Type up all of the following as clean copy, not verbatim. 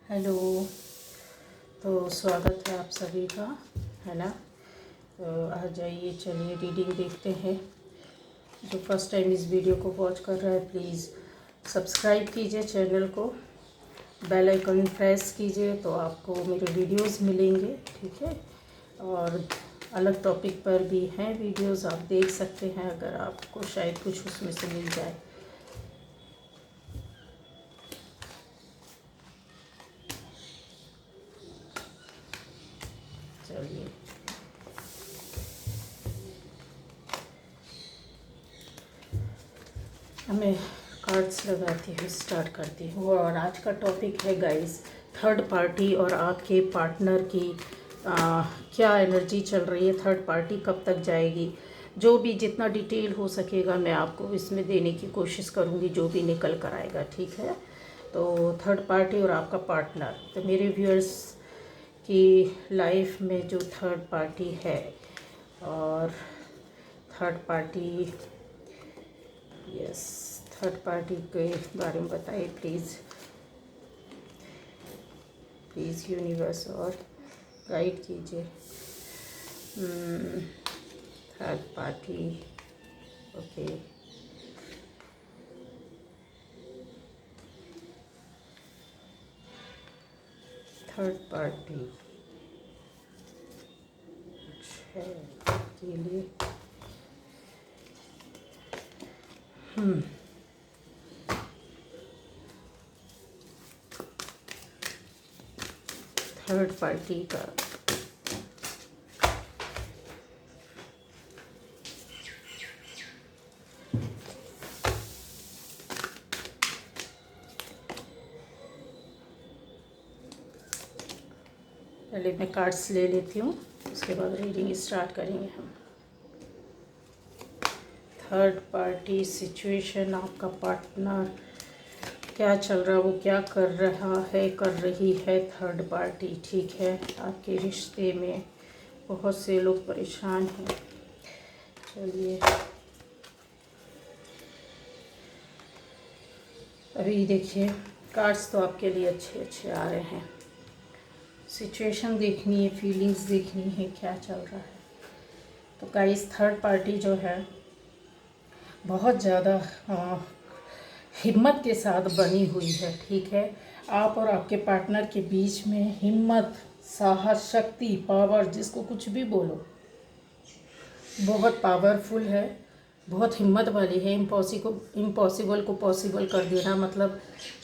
Hello. तो स्वागत है आप सभी का, है ना। तो आ जाइए, चलिए रीडिंग देखते हैं। जो फर्स्ट टाइम इस वीडियो को वॉच कर रहा है प्लीज़ सब्सक्राइब कीजिए चैनल को, बेल आइकन प्रेस कीजिए तो आपको मेरे वीडियोस मिलेंगे, ठीक है। और अलग टॉपिक पर भी हैं वीडियोस, आप देख सकते हैं अगर आपको शायद कुछ उसमें से मिल जाए। चलिए, मैं कार्ड्स लगाती हूँ, स्टार्ट करती हूँ। और आज का टॉपिक है गाइस, थर्ड पार्टी और आपके पार्टनर की क्या एनर्जी चल रही है, थर्ड पार्टी कब तक जाएगी। जो भी जितना डिटेल हो सकेगा मैं आपको इसमें देने की कोशिश करूँगी, जो भी निकल कर आएगा, ठीक है। तो थर्ड पार्टी और आपका पार्टनर, तो मेरे व्यूअर्स की लाइफ में जो थर्ड पार्टी है, और third party, yes, third party के बारे में बताइए प्लीज़ प्लीज़ यूनिवर्स, और गाइड कीजिए। Third party, okay. Third party है के लिए थर्ड पार्टी का पहले मैं कार्ड्स ले लेती हूँ, उसके बाद रीडिंग स्टार्ट करेंगे हम। थर्ड पार्टी सिचुएशन, आपका पार्टनर क्या चल रहा है, वो क्या कर रहा है, कर रही है थर्ड पार्टी, ठीक है। आपके रिश्ते में बहुत से लोग परेशान हैं। चलिए, अभी देखिए, कार्ड्स तो आपके लिए अच्छे अच्छे आ रहे हैं। सिचुएशन देखनी है, फीलिंग्स देखनी है, क्या चल रहा है। तो गाइस, थर्ड पार्टी जो है बहुत ज़्यादा हिम्मत के साथ बनी हुई है, ठीक है। आप और आपके पार्टनर के बीच में हिम्मत, साहस, शक्ति, पावर, जिसको कुछ भी बोलो, बहुत पावरफुल है, बहुत हिम्मत वाली है। इम्पॉसिबल को पॉसिबल कर देना, मतलब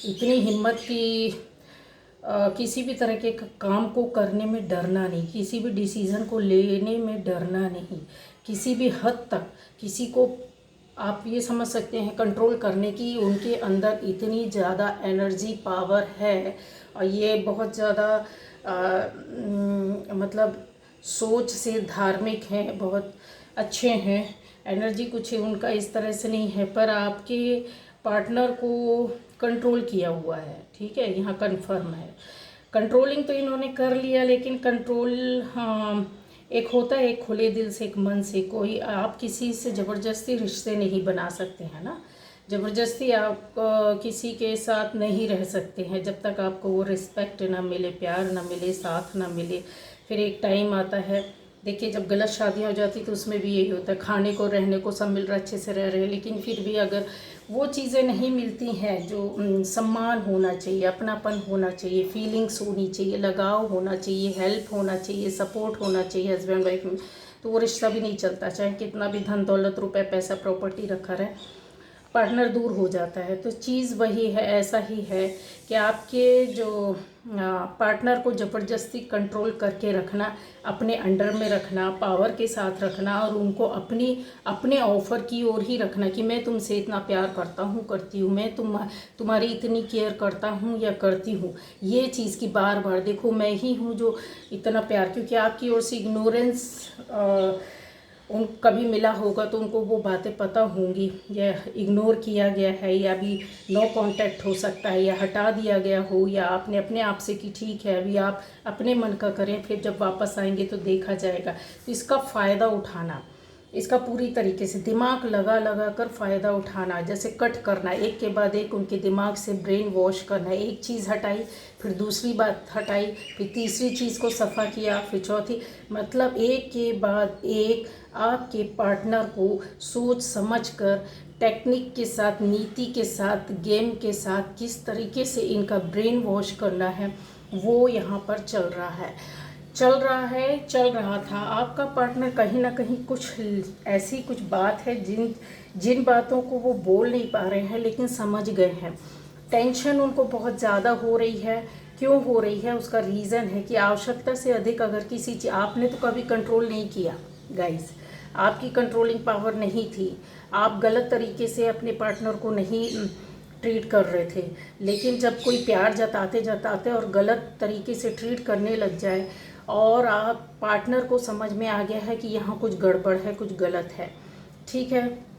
इतनी हिम्मत की किसी भी तरह के काम को करने में डरना नहीं, किसी भी डिसीज़न को लेने में डरना नहीं, किसी भी हद तक किसी को आप ये समझ सकते हैं कंट्रोल करने की उनके अंदर इतनी ज़्यादा एनर्जी, पावर है। और ये बहुत ज़्यादा मतलब सोच से धार्मिक हैं, बहुत अच्छे हैं। एनर्जी कुछ उनका इस तरह से नहीं है, पर आपके पार्टनर को कंट्रोल किया हुआ है, ठीक है। यहाँ कंफर्म है, कंट्रोलिंग तो इन्होंने कर लिया, लेकिन कंट्रोल, हाँ, एक होता है एक खुले दिल से, एक मन से। कोई आप किसी से ज़बरदस्ती रिश्ते नहीं बना सकते हैं ना, ज़बरदस्ती आप किसी के साथ नहीं रह सकते हैं जब तक आपको वो रिस्पेक्ट ना मिले, प्यार ना मिले, साथ ना मिले। फिर एक टाइम आता है, देखिए, जब गलत शादियाँ हो जाती तो उसमें भी यही होता है, खाने को रहने को सब मिल रहा है, अच्छे से रह रहे हैं, लेकिन फिर भी अगर वो चीज़ें नहीं मिलती हैं जो सम्मान होना चाहिए, अपनापन होना चाहिए, फीलिंग्स होनी चाहिए, लगाव होना चाहिए, हेल्प होना चाहिए, सपोर्ट होना चाहिए हस्बैंड वाइफ में, तो वो रिश्ता भी नहीं चलता, चाहे कितना भी धन दौलत, रुपए, पैसा, प्रॉपर्टी रखा रहे, पार्टनर दूर हो जाता है। तो चीज़ वही है, ऐसा ही है कि आपके जो पार्टनर को ज़बरदस्ती कंट्रोल करके रखना, अपने अंडर में रखना, पावर के साथ रखना, और उनको अपने ऑफ़र की ओर ही रखना कि मैं तुमसे इतना प्यार करता हूँ, करती हूँ, मैं तुम्हारी इतनी केयर करता हूँ या करती हूँ। ये चीज़ की बार बार देखो, मैं ही हूँ जो इतना प्यार, क्योंकि आपकी ओर से इग्नोरेंस उन कभी मिला होगा तो उनको वो बातें पता होंगी, या इग्नोर किया गया है, या अभी नो कांटेक्ट हो सकता है, या हटा दिया गया हो, या आपने अपने आप से कि ठीक है अभी आप अपने मन का करें, फिर जब वापस आएंगे तो देखा जाएगा। तो इसका फ़ायदा उठाना, इसका पूरी तरीके से दिमाग लगा लगा कर फ़ायदा उठाना, जैसे कट करना, एक के बाद एक उनके दिमाग से ब्रेन वॉश करना। एक चीज़ हटाई, फिर दूसरी बात हटाई, फिर तीसरी चीज़ को सफ़ा किया, फिर चौथी, मतलब एक के बाद एक आपके पार्टनर को सोच समझ कर, टेक्निक के साथ, नीति के साथ, गेम के साथ किस तरीके से इनका ब्रेन वॉश करना है वो यहाँ पर चल रहा था। आपका पार्टनर कहीं ना कहीं कुछ ऐसी कुछ बात है जिन बातों को वो बोल नहीं पा रहे हैं लेकिन समझ गए हैं। टेंशन उनको बहुत ज़्यादा हो रही है। क्यों हो रही है उसका रीज़न है कि आवश्यकता से अधिक अगर किसी चीज़, आपने तो कभी कंट्रोल नहीं किया गाइस, आपकी कंट्रोलिंग पावर नहीं थी, आप गलत तरीके से अपने पार्टनर को नहीं ट्रीट कर रहे थे। लेकिन जब कोई प्यार जताते जताते और गलत तरीके से ट्रीट करने लग जाए और आप पार्टनर को समझ में आ गया है कि यहाँ कुछ गड़बड़ है, कुछ गलत है, ठीक है,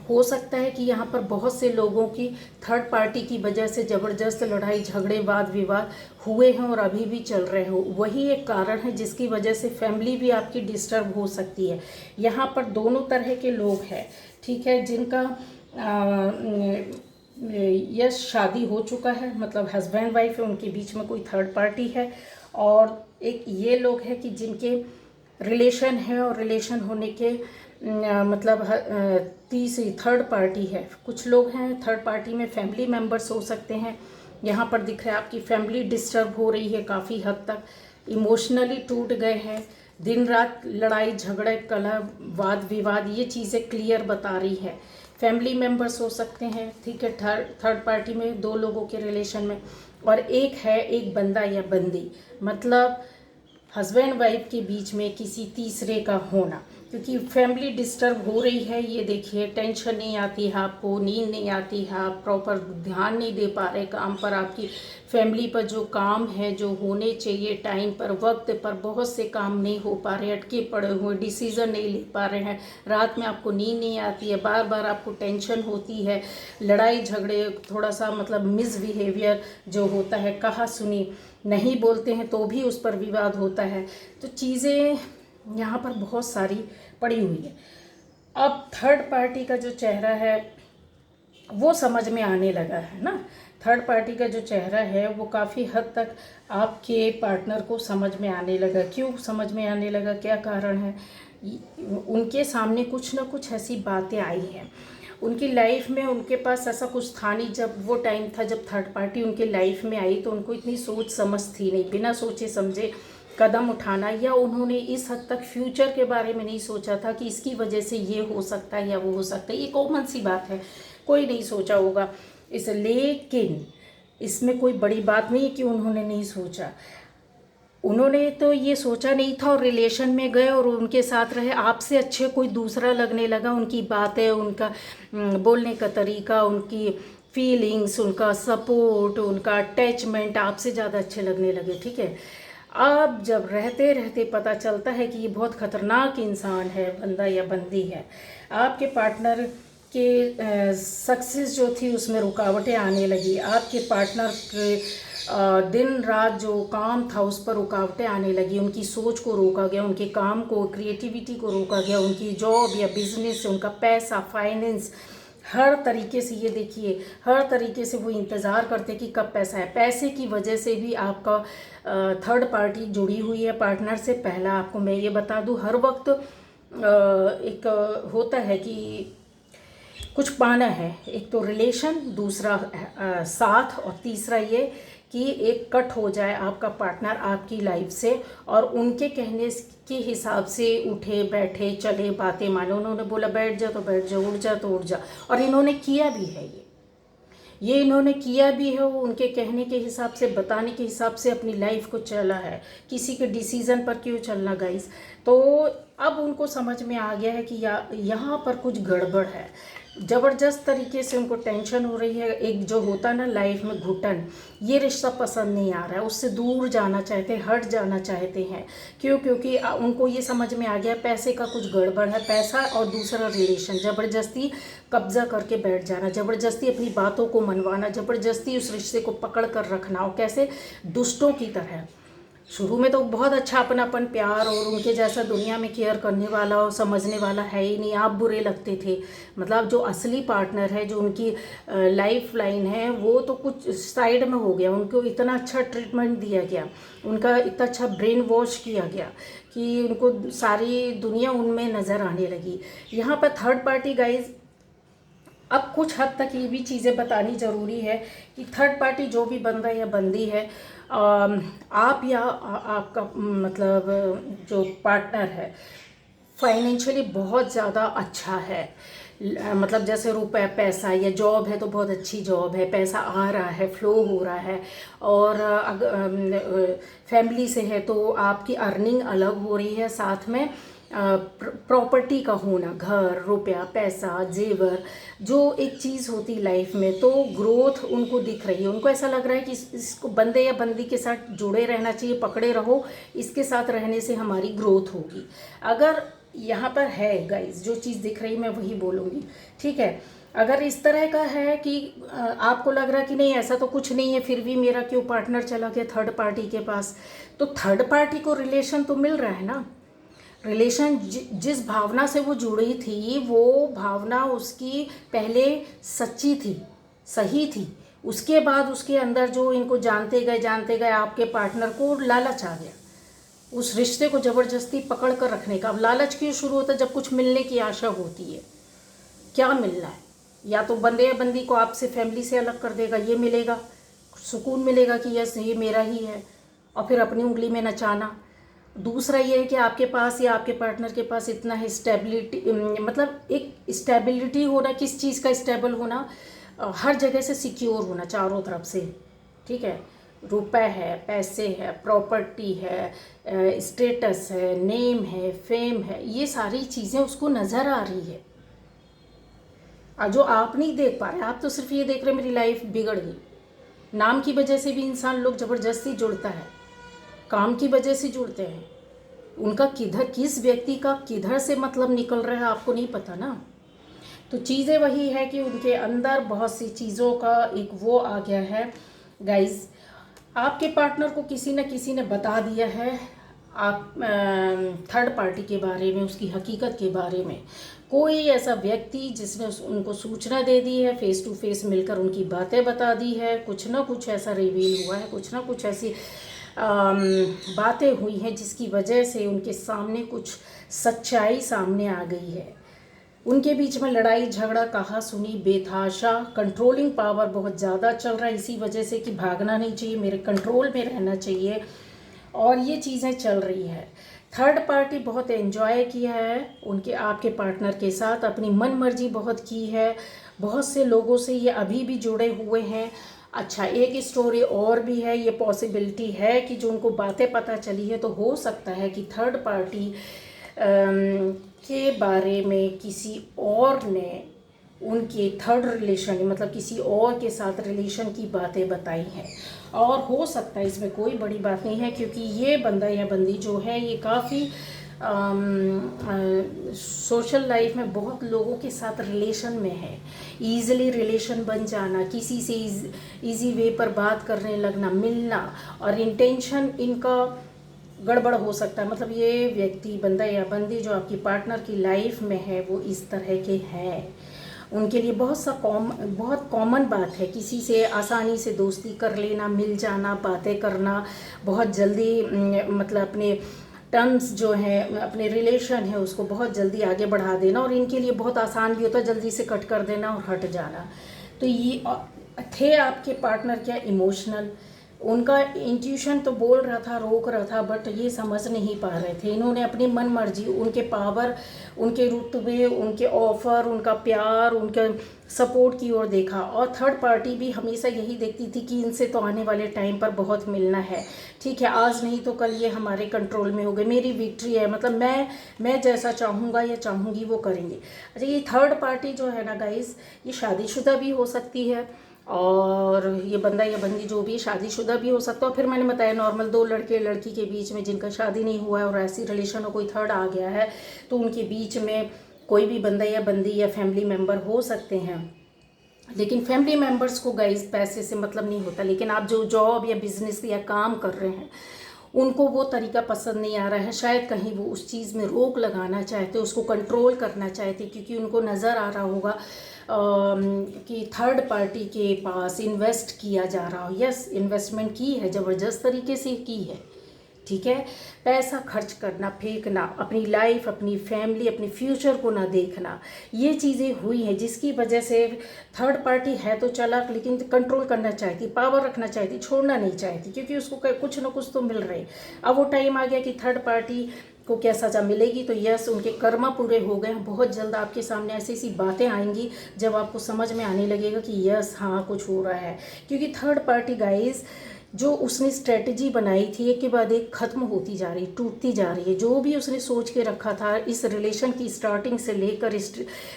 हो सकता है कि यहाँ पर बहुत से लोगों की थर्ड पार्टी की वजह से ज़बरदस्त लड़ाई झगड़े वाद विवाद हुए हैं और अभी भी चल रहे हो। वही एक कारण है जिसकी वजह से फैमिली भी आपकी डिस्टर्ब हो सकती है। यहाँ पर दोनों तरह के लोग हैं, ठीक है, जिनका यस शादी हो चुका है, मतलब हस्बैंड वाइफ है, उनके बीच में कोई थर्ड पार्टी है, और एक ये लोग हैं कि जिनके रिलेशन है और रिलेशन होने के मतलब तीसरी थर्ड पार्टी है। कुछ लोग हैं थर्ड पार्टी में फैमिली मेम्बर्स हो सकते हैं। यहाँ पर दिख रहा है आपकी फैमिली डिस्टर्ब हो रही है, काफ़ी हद तक इमोशनली टूट गए हैं, दिन रात लड़ाई झगड़े कलह वाद विवाद ये चीज़ें क्लियर बता रही है। फैमिली मेम्बर्स हो सकते हैं, ठीक है, थर्ड पार्टी में दो लोगों के रिलेशन में, और एक है एक बंदा या बंदी, मतलब हस्बैंड वाइफ के बीच में किसी तीसरे का होना, क्योंकि फैमिली डिस्टर्ब हो रही है। ये देखिए, टेंशन नहीं आती है आपको, नींद नहीं आती है, आप प्रॉपर ध्यान नहीं दे पा रहे काम पर, आपकी फैमिली पर जो काम है जो होने चाहिए टाइम पर वक्त पर, बहुत से काम नहीं हो पा रहे, अटके पड़े हुए, डिसीज़न नहीं ले पा रहे हैं, रात में आपको नींद नहीं आती है, बार बार आपको टेंशन होती है, लड़ाई झगड़े, थोड़ा सा मतलब मिसबिहेवियर जो होता है, कहा सुनी नहीं बोलते हैं तो भी उस पर विवाद होता है। तो चीज़ें यहाँ पर बहुत सारी पड़ी हुई है। अब थर्ड पार्टी का जो चेहरा है वो समझ में आने लगा है ना। थर्ड पार्टी का जो चेहरा है वो काफ़ी हद तक आपके पार्टनर को समझ में आने लगा। क्यों समझ में आने लगा, क्या कारण है? उनके सामने कुछ ना कुछ ऐसी बातें आई हैं उनकी लाइफ में, उनके पास ऐसा कुछ था नहीं। जब वो टाइम था जब थर्ड पार्टी उनके लाइफ में आई तो उनको इतनी सोच समझ थी नहीं, बिना सोचे समझे कदम उठाना, या उन्होंने इस हद तक फ्यूचर के बारे में नहीं सोचा था कि इसकी वजह से ये हो सकता है या वो हो सकता है। ये कॉमन सी बात है, कोई नहीं सोचा होगा इस, लेकिन इसमें कोई बड़ी बात नहीं है कि उन्होंने नहीं सोचा। उन्होंने तो ये सोचा नहीं था और रिलेशन में गए और उनके साथ रहे, आपसे अच्छे कोई दूसरा लगने लगा। उनकी बातें, उनका बोलने का तरीका, उनकी फीलिंग्स, उनका सपोर्ट, उनका अटैचमेंट आपसे ज़्यादा अच्छे लगने लगे, ठीक है। अब जब रहते रहते पता चलता है कि ये बहुत ख़तरनाक इंसान है, बंदा या बंदी है, आपके पार्टनर के सक्सेस जो थी उसमें रुकावटें आने लगी, आपके पार्टनर के दिन रात जो काम था उस पर रुकावटें आने लगी, उनकी सोच को रोका गया, उनके काम को, क्रिएटिविटी को रोका गया, उनकी जॉब या बिजनेस से, उनका पैसा, फाइनेंस, हर तरीके से, ये देखिए हर तरीके से वो इंतज़ार करते कि कब पैसा है। पैसे की वजह से भी आपका थर्ड पार्टी जुड़ी हुई है पार्टनर से। पहला आपको मैं ये बता दूं, हर वक्त एक होता है कि कुछ पाना है, एक तो रिलेशन, दूसरा साथ, और तीसरा ये कि एक कट हो जाए आपका पार्टनर आपकी लाइफ से और उनके कहने के हिसाब से उठे बैठे चले, बातें माने। उन्होंने बोला बैठ जा तो बैठ जा, उठ जा तो उठ जा, और इन्होंने किया भी है। ये इन्होंने किया भी है, वो उनके कहने के हिसाब से, बताने के हिसाब से अपनी लाइफ को चला है। किसी के डिसीज़न पर क्यों चलना गाइस। तो अब उनको समझ में आ गया है कि यहाँ पर कुछ गड़बड़ है। ज़बरदस्त तरीके से उनको टेंशन हो रही है, एक जो होता ना लाइफ में घुटन, ये रिश्ता पसंद नहीं आ रहा है, उससे दूर जाना चाहते हैं, हट जाना चाहते हैं। क्यों? क्योंकि उनको ये समझ में आ गया पैसे का कुछ गड़बड़ है। पैसा और दूसरा रिलेशन, ज़बरदस्ती कब्जा करके बैठ जाना, ज़बरदस्ती अपनी बातों को मनवाना, ज़बरदस्ती उस रिश्ते को पकड़ कर रखना, और कैसे दुष्टों की तरह शुरू में तो बहुत अच्छा अपनापन प्यार और उनके जैसा दुनिया में केयर करने वाला और समझने वाला है ही नहीं, आप बुरे लगते थे। मतलब जो असली पार्टनर है, जो उनकी लाइफ लाइन है, वो तो कुछ साइड में हो गया। उनको इतना अच्छा ट्रीटमेंट दिया गया, उनका इतना अच्छा ब्रेन वॉश किया गया कि उनको सारी दुनिया उनमें नज़र आने लगी। यहाँ पर थर्ड पार्टी गाइज, अब कुछ हद तक ये भी चीज़ें बतानी ज़रूरी है कि थर्ड पार्टी जो भी बंदा या बंदी है, आप या आपका मतलब जो पार्टनर है फाइनेंशियली बहुत ज़्यादा अच्छा है। मतलब जैसे रुपए पैसा या जॉब है तो बहुत अच्छी जॉब है, पैसा आ रहा है, फ्लो हो रहा है। और अगर फैमिली से है तो आपकी अर्निंग अलग हो रही है, साथ में प्रॉपर्टी का होना, घर, रुपया, पैसा, जेवर, जो एक चीज़ होती लाइफ में, तो ग्रोथ उनको दिख रही है। उनको ऐसा लग रहा है कि इसको बंदे या बंदी के साथ जुड़े रहना चाहिए, पकड़े रहो, इसके साथ रहने से हमारी ग्रोथ होगी। अगर यहाँ पर है गाइस, जो चीज़ दिख रही मैं वही बोलूँगी, ठीक है। अगर इस तरह का है कि आपको लग रहा है कि नहीं ऐसा तो कुछ नहीं है, फिर भी मेरा क्यों पार्टनर चला गया थर्ड पार्टी के पास, तो थर्ड पार्टी को रिलेशन तो मिल रहा है ना। रिलेशन जिस भावना से वो जुड़ी थी, वो भावना उसकी पहले सच्ची थी, सही थी। उसके बाद उसके अंदर जो इनको जानते गए आपके पार्टनर को लालच आ गया, उस रिश्ते को ज़बरदस्ती पकड़ कर रखने का। अब लालच क्यों शुरू होता है? जब कुछ मिलने की आशा होती है। क्या मिलना है? या तो बंदे या बंदी को आपसे, फैमिली से अलग कर देगा, ये मिलेगा, सुकून मिलेगा कि यस ये मेरा ही है, और फिर अपनी उंगली में नचाना। दूसरा ये है कि आपके पास या आपके पार्टनर के पास इतना है स्टेबिलिटी, मतलब एक स्टेबिलिटी होना, किस चीज़ का स्टेबल होना, हर जगह से सिक्योर होना चारों तरफ से, ठीक है। रुपए है, पैसे है, प्रॉपर्टी है, स्टेटस है, नेम है, फेम है, ये सारी चीज़ें उसको नज़र आ रही है। जो आप नहीं देख पा रहे, आप तो सिर्फ ये देख रहे मेरी लाइफ बिगड़ गई। नाम की वजह से भी इंसान लोग ज़बरदस्ती जुड़ता है, काम की वजह से जुड़ते हैं। उनका किस व्यक्ति का किधर से मतलब निकल रहा है आपको नहीं पता ना। तो चीज़ें वही है कि उनके अंदर बहुत सी चीज़ों का एक वो आ गया है गाइज। आपके पार्टनर को किसी न किसी ने बता दिया है आप थर्ड पार्टी के बारे में, उसकी हकीकत के बारे में। कोई ऐसा व्यक्ति जिसने उनको सूचना दे दी है, फेस टू फेस मिलकर उनकी बातें बता दी है, कुछ ना कुछ ऐसा रिवील हुआ है, कुछ ना कुछ ऐसी बातें हुई हैं जिसकी वजह से उनके सामने कुछ सच्चाई सामने आ गई है। उनके बीच में लड़ाई झगड़ा, कहा सुनी, बेतहाशा, कंट्रोलिंग पावर बहुत ज़्यादा चल रहा है, इसी वजह से कि भागना नहीं चाहिए, मेरे कंट्रोल में रहना चाहिए, और ये चीज़ें चल रही है। थर्ड पार्टी बहुत एंजॉय किया है उनके आपके पार्टनर के साथ, अपनी मन मर्जी बहुत की है, बहुत से लोगों से ये अभी भी जुड़े हुए हैं। अच्छा, एक स्टोरी और भी है, ये पॉसिबिलिटी है कि जो उनको बातें पता चली है, तो हो सकता है कि थर्ड पार्टी के बारे में किसी और ने उनके थर्ड रिलेशन, मतलब किसी और के साथ रिलेशन की बातें बताई हैं। और हो सकता है इसमें कोई बड़ी बात नहीं है, क्योंकि ये बंदा या बंदी जो है ये काफ़ी सोशल लाइफ में बहुत लोगों के साथ रिलेशन में है। ईज़िली रिलेशन बन जाना, किसी से इजी वे पर बात करने लगना, मिलना, और इंटेंशन इनका गड़बड़ हो सकता है। मतलब ये व्यक्ति, बंदा या बंदी जो आपकी पार्टनर की लाइफ में है, वो इस तरह के हैं। उनके लिए बहुत कॉमन बात है किसी से आसानी से दोस्ती कर लेना, मिल जाना, बातें करना, बहुत जल्दी मतलब अपने टर्म्स जो हैं, अपने रिलेशन है उसको बहुत जल्दी आगे बढ़ा देना, और इनके लिए बहुत आसान भी होता है जल्दी से कट कर देना और हट जाना। तो ये थे आपके पार्टनर क्या इमोशनल, उनका इंट्यूशन तो बोल रहा था, रोक रहा था, बट ये समझ नहीं पा रहे थे। इन्होंने अपनी मन मर्जी, उनके पावर, उनके रुतबे, उनके ऑफ़र, उनका प्यार, उनके सपोर्ट की ओर देखा। और थर्ड पार्टी भी हमेशा यही देखती थी कि इनसे तो आने वाले टाइम पर बहुत मिलना है, ठीक है, आज नहीं तो कल ये हमारे कंट्रोल में हो गए, मेरी विक्ट्री है, मतलब मैं जैसा चाहूँगा या चाहूँगी वो करेंगे। अच्छा, ये थर्ड पार्टी जो है ना गाइस, ये शादीशुदा भी हो सकती है, और ये बंदा या बंदी जो भी शादीशुदा भी हो सकता है। और फिर मैंने बताया नॉर्मल दो लड़के लड़की के बीच में जिनका शादी नहीं हुआ है और ऐसी रिलेशन में कोई थर्ड आ गया है, तो उनके बीच में कोई भी बंदा या बंदी या फैमिली मेम्बर हो सकते हैं। लेकिन फैमिली मेम्बर्स को गाइस पैसे से मतलब नहीं होता, लेकिन आप जो जॉब या बिजनेस या काम कर रहे हैं उनको वो तरीका पसंद नहीं आ रहा है, शायद कहीं वो उस चीज़ में रोक लगाना चाहते, उसको कंट्रोल करना चाहते, क्योंकि उनको नज़र आ रहा होगा कि थर्ड पार्टी के पास इन्वेस्ट किया जा रहा हो। यस, इन्वेस्टमेंट की है, ज़बरदस्त तरीके से की है, ठीक है। पैसा खर्च करना, फेंकना, अपनी लाइफ, अपनी फैमिली, अपनी फ्यूचर को ना देखना, ये चीज़ें हुई हैं जिसकी वजह से थर्ड पार्टी है तो चालाक, लेकिन कंट्रोल करना चाहती, पावर रखना चाहती, छोड़ना नहीं चाहती, क्योंकि उसको कुछ ना कुछ तो मिल रहे। अब वो टाइम आ गया कि थर्ड पार्टी को क्या सज़ा मिलेगी, तो यस, उनके कर्मा पूरे हो गए हैं। बहुत जल्द आपके सामने ऐसी ऐसी बातें आएंगी जब आपको समझ में आने लगेगा कि यस, हाँ, कुछ हो रहा है। क्योंकि थर्ड पार्टी गाइज, जो उसने स्ट्रेटजी बनाई थी, एक के बाद एक ख़त्म होती जा रही, टूटती जा रही है। जो भी उसने सोच के रखा था इस रिलेशन की स्टार्टिंग से लेकर इस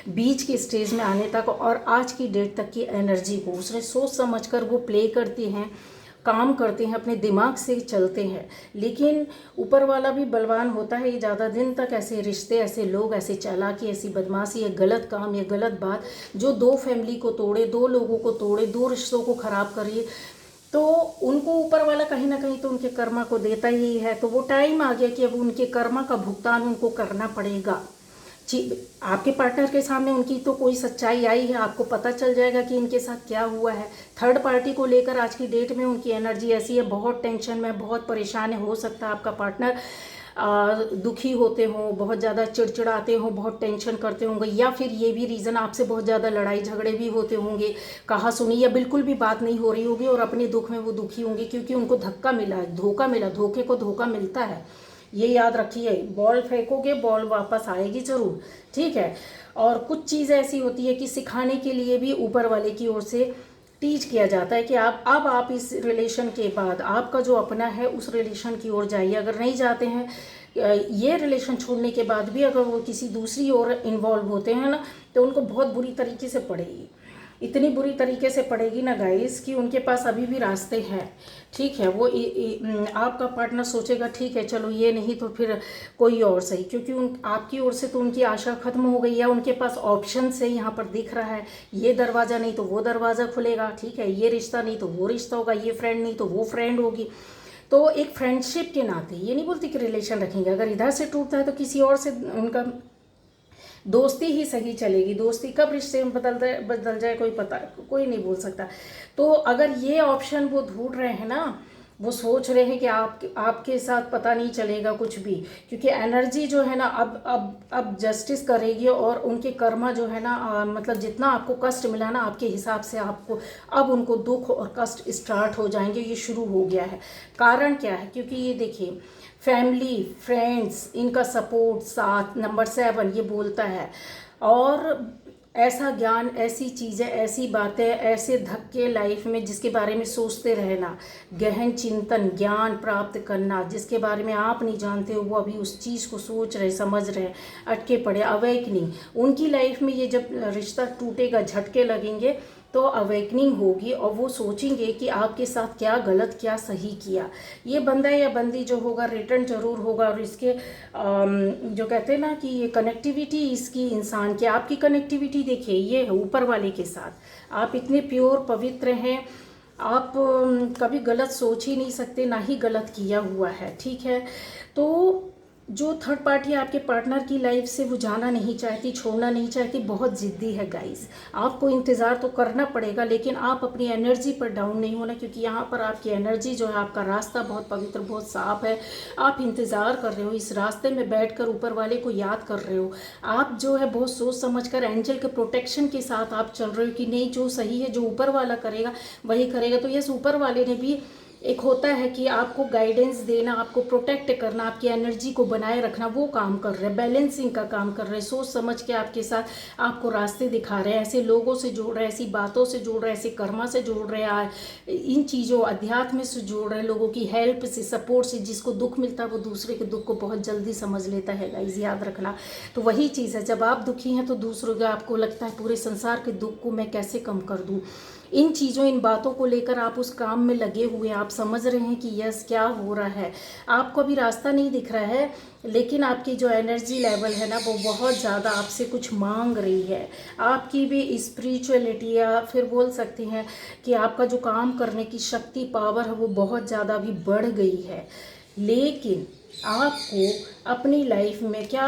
बीच के स्टेज में आने तक और आज की डेट तक की एनर्जी को उसने सोच समझ कर वो प्ले करते हैं, काम करते हैं, अपने दिमाग से चलते हैं। लेकिन ऊपर वाला भी बलवान होता है, ये ज़्यादा दिन तक ऐसे रिश्ते, ऐसे लोग, ऐसे चालाकी, ऐसी बदमाशी, ये गलत काम, ये गलत बात जो दो फैमिली को तोड़े, दो लोगों को तोड़े, दो रिश्तों को ख़राब करिए, तो उनको ऊपर वाला कहीं ना कहीं तो उनके कर्मा को देता ही है। तो वो टाइम आ गया कि अब उनके कर्मा का भुगतान उनको करना पड़ेगा। आपके पार्टनर के सामने उनकी तो कोई सच्चाई आई है, आपको पता चल जाएगा कि इनके साथ क्या हुआ है। थर्ड पार्टी को लेकर आज की डेट में उनकी एनर्जी ऐसी है, बहुत टेंशन में, बहुत परेशान है। हो सकता है आपका पार्टनर दुखी होते हों, बहुत ज़्यादा चिड़चिड़ाते हों, बहुत टेंशन करते होंगे, या फिर ये भी रीज़न आपसे बहुत ज़्यादा लड़ाई झगड़े भी होते होंगे, कहा सुनी या बिल्कुल भी बात नहीं हो रही होगी, और अपने दुख में वो दुखी होंगे क्योंकि उनको धक्का मिला है, धोखा मिला। धोखे को धोखा मिलता है, ये याद रखिए। बॉल फेंकोगे, बॉल वापस आएगी ज़रूर, ठीक है। और कुछ चीज़ ऐसी होती है कि सिखाने के लिए भी ऊपर वाले की ओर से टीच किया जाता है कि आप इस रिलेशन के बाद आपका जो अपना है उस रिलेशन की ओर जाइए। अगर नहीं जाते हैं, ये रिलेशन छोड़ने के बाद भी अगर वो किसी दूसरी ओर इन्वॉल्व होते हैं ना, तो उनको बहुत बुरी तरीके से पड़ेगी, इतनी बुरी तरीके से पड़ेगी ना गाइस कि उनके पास अभी भी रास्ते हैं, ठीक है। वो आपका पार्टनर सोचेगा ठीक है चलो ये नहीं तो फिर कोई और सही, क्योंकि आपकी ओर से तो उनकी आशा खत्म हो गई है। उनके पास ऑप्शन से यहाँ पर दिख रहा है, ये दरवाज़ा नहीं तो वो दरवाज़ा खुलेगा, ठीक है। ये रिश्ता नहीं तो वो रिश्ता होगा, ये फ्रेंड नहीं तो वो फ्रेंड होगी। तो एक फ्रेंडशिप के नाते, ये नहीं बोलती कि रिलेशन रखेंगे, अगर इधर से टूटता है तो किसी और से उनका दोस्ती ही सही चलेगी। दोस्ती कब रिश्ते में बदल जाए कोई नहीं बोल सकता। तो अगर ये ऑप्शन वो ढूंढ रहे हैं ना, वो सोच रहे हैं कि आपके साथ पता नहीं चलेगा कुछ भी, क्योंकि एनर्जी जो है ना अब जस्टिस करेगी, और उनके कर्मा जो है ना मतलब जितना आपको कष्ट मिला ना, आपके हिसाब से आपको अब उनको दुख और कष्ट स्टार्ट हो जाएंगे। ये शुरू हो गया है। कारण क्या है? क्योंकि ये देखिए, फैमिली, फ्रेंड्स, इनका सपोर्ट, साथ, नंबर 7 ये बोलता है। और ऐसा ज्ञान, ऐसी चीज़ें, ऐसी बातें, ऐसे धक्के लाइफ में जिसके बारे में सोचते रहना, गहन चिंतन, ज्ञान प्राप्त करना, जिसके बारे में आप नहीं जानते हो, वो अभी उस चीज़ को सोच रहे, समझ रहे, अटके पड़े, अवेकनिंग। उनकी लाइफ में ये जब रिश्ता टूटेगा, झटके लगेंगे, तो अवेकनिंग होगी और वो सोचेंगे कि आपके साथ क्या गलत क्या सही किया। ये बंदा या बंदी जो होगा रिटर्न जरूर होगा। और इसके जो कहते हैं ना कि ये कनेक्टिविटी इसकी इंसान की, आपकी कनेक्टिविटी देखिए ये है ऊपर वाले के साथ। आप इतने प्योर पवित्र हैं, आप कभी गलत सोच ही नहीं सकते, ना ही गलत किया हुआ है, ठीक है। तो जो थर्ड पार्टी आपके पार्टनर की लाइफ से वो जाना नहीं चाहती, छोड़ना नहीं चाहती, बहुत ज़िद्दी है गाइस। आपको इंतज़ार तो करना पड़ेगा, लेकिन आप अपनी एनर्जी पर डाउन नहीं होना, क्योंकि यहाँ पर आपकी एनर्जी जो है, आपका रास्ता बहुत पवित्र, बहुत साफ है। आप इंतज़ार कर रहे हो, इस रास्ते में बैठकर ऊपर वाले को याद कर रहे हो। आप जो है बहुत सोच समझ कर एंजल के प्रोटेक्शन के साथ आप चल रहे हो कि नहीं, जो सही है, जो ऊपर वाला करेगा वही करेगा। तो यस, ऊपर वाले ने भी एक होता है कि आपको गाइडेंस देना, आपको प्रोटेक्ट करना, आपकी एनर्जी को बनाए रखना, वो काम कर रहे हैं, बैलेंसिंग का काम कर रहे हैं। सोच समझ के आपके साथ आपको रास्ते दिखा रहे हैं, ऐसे लोगों से जोड़ रहे हैं, ऐसी बातों से जोड़ रहे हैं, ऐसे कर्मा से जोड़ रहे हैं, इन चीज़ों अध्यात्म से जोड़ रहे हैं, लोगों की हेल्प से, सपोर्ट से। जिसको दुख मिलता है वो दूसरे के दुख को बहुत जल्दी समझ लेता है गाइस, याद रखना। तो वही चीज़ है, जब आप दुखी हैं तो दूसरों का आपको लगता है पूरे संसार के दुख को मैं कैसे कम कर दूँ। इन चीज़ों, इन बातों को लेकर आप उस काम में लगे हुए हैं, आप समझ रहे हैं कि यस क्या हो रहा है। आपको अभी रास्ता नहीं दिख रहा है, लेकिन आपकी जो एनर्जी लेवल है ना, वो बहुत ज़्यादा आपसे कुछ मांग रही है। आपकी भी स्पिरिचुअलिटी, या फिर बोल सकते हैं कि आपका जो काम करने की शक्ति, पावर है, वो बहुत ज़्यादा अभी बढ़ गई है। लेकिन आपको अपनी लाइफ में क्या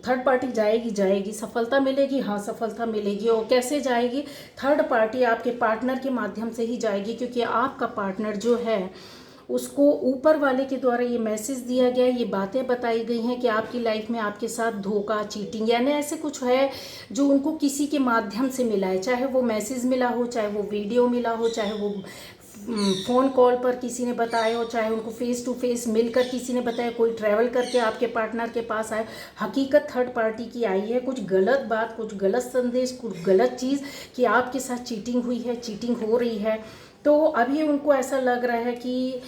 थर्ड पार्टी जाएगी, सफलता मिलेगी, हाँ सफलता मिलेगी। और कैसे जाएगी? थर्ड पार्टी आपके पार्टनर के माध्यम से ही जाएगी, क्योंकि आपका पार्टनर जो है उसको ऊपर वाले के द्वारा ये मैसेज दिया गया, ये बातें बताई गई हैं कि आपकी लाइफ में आपके साथ धोखा, चीटिंग यानी ऐसे कुछ है जो उनको किसी के माध्यम से मिला है। चाहे वो मैसेज मिला हो, चाहे वो वीडियो मिला हो, चाहे वो फ़ोन कॉल पर किसी ने बताया हो, चाहे उनको फेस टू फेस मिलकर किसी ने बताया, कोई ट्रैवल करके आपके पार्टनर के पास आए। हकीकत थर्ड पार्टी की आई है, कुछ गलत बात, कुछ गलत संदेश, कुछ गलत चीज़ कि आपके साथ चीटिंग हुई है, चीटिंग हो रही है। तो अभी उनको ऐसा लग रहा है कि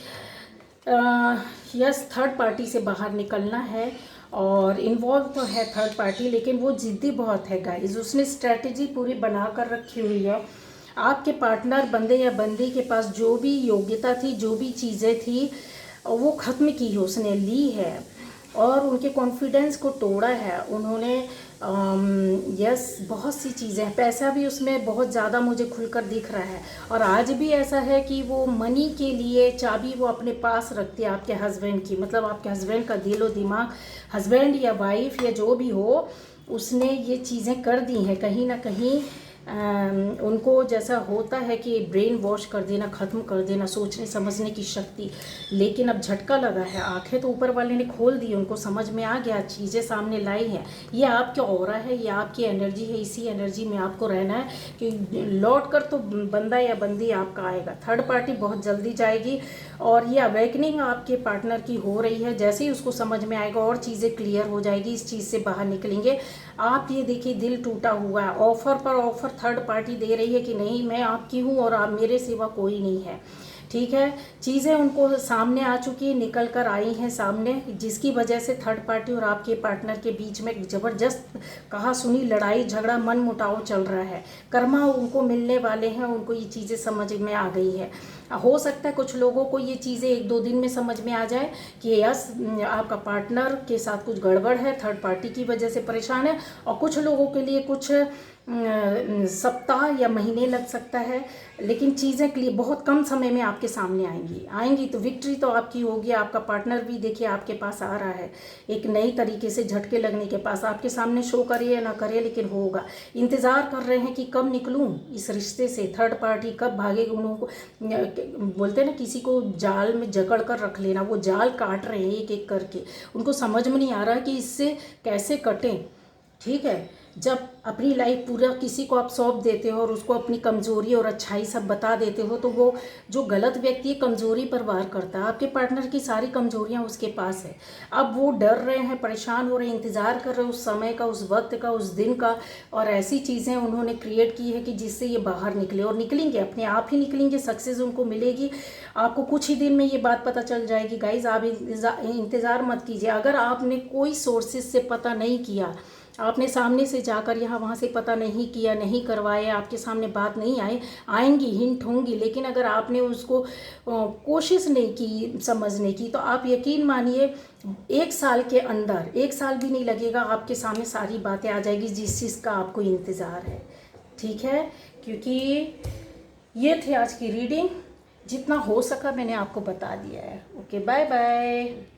यस थर्ड पार्टी से बाहर निकलना है, और इन्वॉल्व तो है थर्ड पार्टी, लेकिन वो ज़िद्दी बहुत है गाइस। उसने स्ट्रैटेजी पूरी बना कर रखी हुई है। आपके पार्टनर बंदे या बंदी के पास जो भी योग्यता थी, जो भी चीज़ें थी, वो ख़त्म की है, उसने ली है, और उनके कॉन्फिडेंस को तोड़ा है उन्होंने। यस बहुत सी चीज़ें हैं, पैसा भी उसमें बहुत ज़्यादा मुझे खुलकर दिख रहा है। और आज भी ऐसा है कि वो मनी के लिए चाबी वो अपने पास रखती है आपके हस्बैंड की, मतलब आपके हस्बैंड का दिलो दिमाग, हस्बैंड या वाइफ या जो भी हो, उसने ये चीज़ें कर दी हैं कहीं ना कहीं। उनको जैसा होता है कि ब्रेन वॉश कर देना, ख़त्म कर देना सोचने समझने की शक्ति। लेकिन अब झटका लगा है, आंखें तो ऊपर वाले ने खोल दी, उनको समझ में आ गया, चीज़ें सामने लाई हैं। ये आपका ऑरा है, ये आपकी एनर्जी है, इसी एनर्जी में आपको रहना है कि लौट कर तो बंदा या बंदी आपका आएगा। थर्ड पार्टी बहुत जल्दी जाएगी, और ये अवेकनिंग आपके पार्टनर की हो रही है। जैसे ही उसको समझ में आएगा और चीज़ें क्लियर हो जाएगी, इस चीज़ से बाहर निकलेंगे। आप ये देखिए दिल टूटा हुआ है, ऑफर पर ऑफर थर्ड पार्टी दे रही है कि नहीं मैं आपकी हूँ और आप मेरे सिवा कोई नहीं है। ठीक है, चीज़ें उनको सामने आ चुकी है, निकल कर आई हैं सामने, जिसकी वजह से थर्ड पार्टी और आपके पार्टनर के बीच में ज़बरदस्त कहा सुनी लड़ाई झगड़ा मन मुटाव चल रहा है। कर्मा उनको मिलने वाले हैं, उनको ये चीज़ें समझ में आ गई है। हो सकता है कुछ लोगों को ये चीज़ें 1-2 दिन में समझ में आ जाए कि यस आपका पार्टनर के साथ कुछ गड़बड़ है, थर्ड पार्टी की वजह से परेशान है, और कुछ लोगों के लिए कुछ सप्ताह या महीने लग सकता है। लेकिन चीज़ें क्लियर बहुत कम समय में आपके सामने आएंगी तो विक्ट्री तो आपकी होगी। आपका पार्टनर भी देखिए आपके पास आ रहा है एक नई तरीके से, झटके लगने के पास आपके सामने शो करे या ना करे, लेकिन होगा। इंतज़ार कर रहे हैं कि कब निकलूं इस रिश्ते से, थर्ड पार्टी कब भागेगी। उनको बोलते हैं ना किसी को जाल में जकड़ कर रख लेना, वो जाल काट रहे हैं एक एक करके। उनको समझ में नहीं आ रहा कि इससे कैसे कटें। ठीक है, जब अपनी लाइफ पूरा किसी को आप सौंप देते हो और उसको अपनी कमज़ोरी और अच्छाई सब बता देते हो, तो वो जो गलत व्यक्ति है कमज़ोरी पर वार करता है। आपके पार्टनर की सारी कमज़ोरियां उसके पास है। अब वो डर रहे हैं, परेशान हो रहे हैं, इंतज़ार कर रहे हैं उस समय का, उस वक्त का, उस दिन का, और ऐसी चीज़ें उन्होंने क्रिएट की है कि जिससे ये बाहर निकले, और निकलेंगे, अपने आप ही निकलेंगे, सक्सेस उनको मिलेगी। आपको कुछ ही दिन में ये बात पता चल जाएगी गाइज। आप इंतज़ार मत कीजिए। अगर आपने कोई सोर्सेज से पता नहीं किया, आपने सामने से जाकर यहाँ वहाँ से पता नहीं किया, नहीं करवाए, आपके सामने बात नहीं आएंगी, हिंट होंगी, लेकिन अगर आपने उसको कोशिश नहीं की समझने की, तो आप यकीन मानिए 1 साल के अंदर, 1 साल भी नहीं लगेगा, आपके सामने सारी बातें आ जाएगी जिस चीज़ का आपको इंतज़ार है। ठीक है, क्योंकि ये थे आज की रीडिंग, जितना हो सका मैंने आपको बता दिया है। Okay, bye bye.